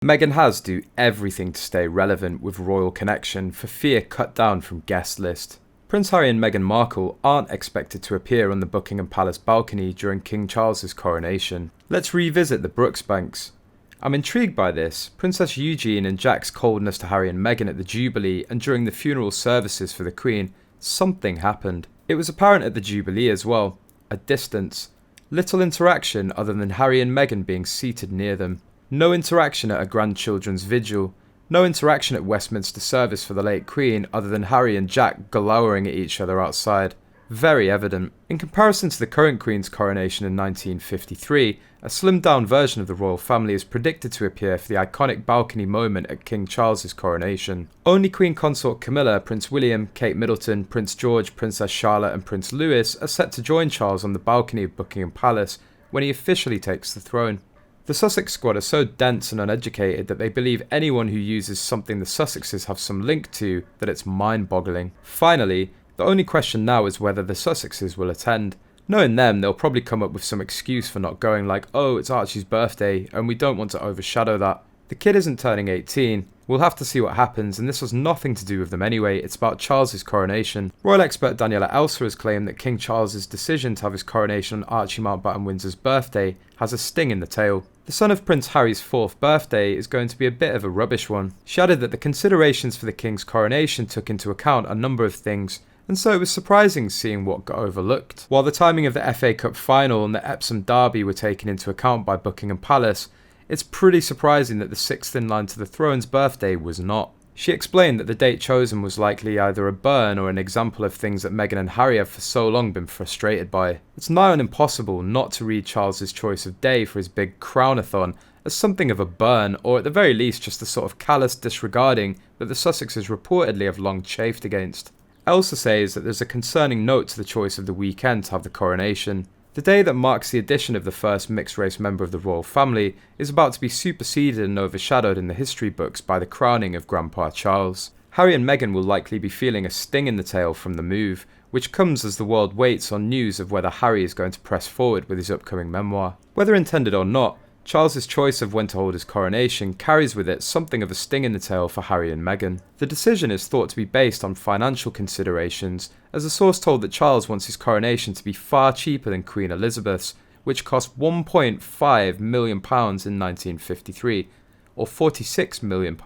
Meghan Haz do everything to stay relevant with royal connection for fear cut down from guest list. Prince Harry and Meghan Markle aren't expected to appear on the Buckingham Palace balcony during King Charles's coronation. Let's revisit the Brooksbanks. I'm intrigued by this. Princess Eugenie and Jack's coldness to Harry and Meghan at the Jubilee and during the funeral services for the Queen, something happened. It was apparent at the Jubilee as well. A distance. Little interaction other than Harry and Meghan being seated near them. No interaction at a grandchildren's vigil. No interaction at Westminster service for the late Queen other than Harry and Jack glowering at each other outside. Very evident. In comparison to the current Queen's coronation in 1953, a slimmed down version of the royal family is predicted to appear for the iconic balcony moment at King Charles's coronation. Only Queen Consort Camilla, Prince William, Kate Middleton, Prince George, Princess Charlotte and Prince Louis are set to join Charles on the balcony of Buckingham Palace when he officially takes the throne. The Sussex squad are so dense and uneducated that they believe anyone who uses something the Sussexes have some link to that it's mind-boggling. Finally, the only question now is whether the Sussexes will attend. Knowing them, they'll probably come up with some excuse for not going like, oh, it's Archie's birthday and we don't want to overshadow that. The kid isn't turning 18. We'll have to see what happens, and this has nothing to do with them anyway, it's about Charles's coronation. Royal expert Daniela Elsa has claimed that King Charles's decision to have his coronation on Archie Mountbatten Windsor's birthday has a sting in the tail. The son of Prince Harry's 4th birthday is going to be a bit of a rubbish one. She added that the considerations for the King's coronation took into account a number of things, and so it was surprising seeing what got overlooked. While the timing of the FA Cup final and the Epsom Derby were taken into account by Buckingham Palace, it's pretty surprising that the 6th in line to the throne's birthday was not. She explained that the date chosen was likely either a burn or an example of things that Meghan and Harry have for so long been frustrated by. It's nigh on impossible not to read Charles's choice of day for his big crownathon as something of a burn, or at the very least just the sort of callous disregarding that the Sussexes reportedly have long chafed against. Elsa says that there's a concerning note to the choice of the weekend to have the coronation. The day that marks the addition of the first mixed-race member of the royal family is about to be superseded and overshadowed in the history books by the crowning of Grandpa Charles. Harry and Meghan will likely be feeling a sting in the tail from the move, which comes as the world waits on news of whether Harry is going to press forward with his upcoming memoir. Whether intended or not, Charles's choice of when to hold his coronation carries with it something of a sting in the tail for Harry and Meghan. The decision is thought to be based on financial considerations, as a source told that Charles wants his coronation to be far cheaper than Queen Elizabeth's, which cost £1.5 million in 1953, or £46 million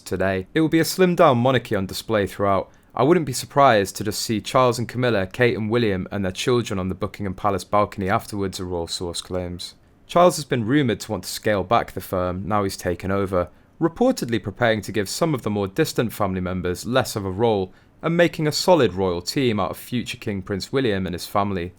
today. It will be a slimmed down monarchy on display throughout. I wouldn't be surprised to just see Charles and Camilla, Kate and William and their children on the Buckingham Palace balcony afterwards, a royal source claims. Charles has been rumoured to want to scale back the firm now he's taken over, reportedly preparing to give some of the more distant family members less of a role and making a solid royal team out of future King Prince William and his family.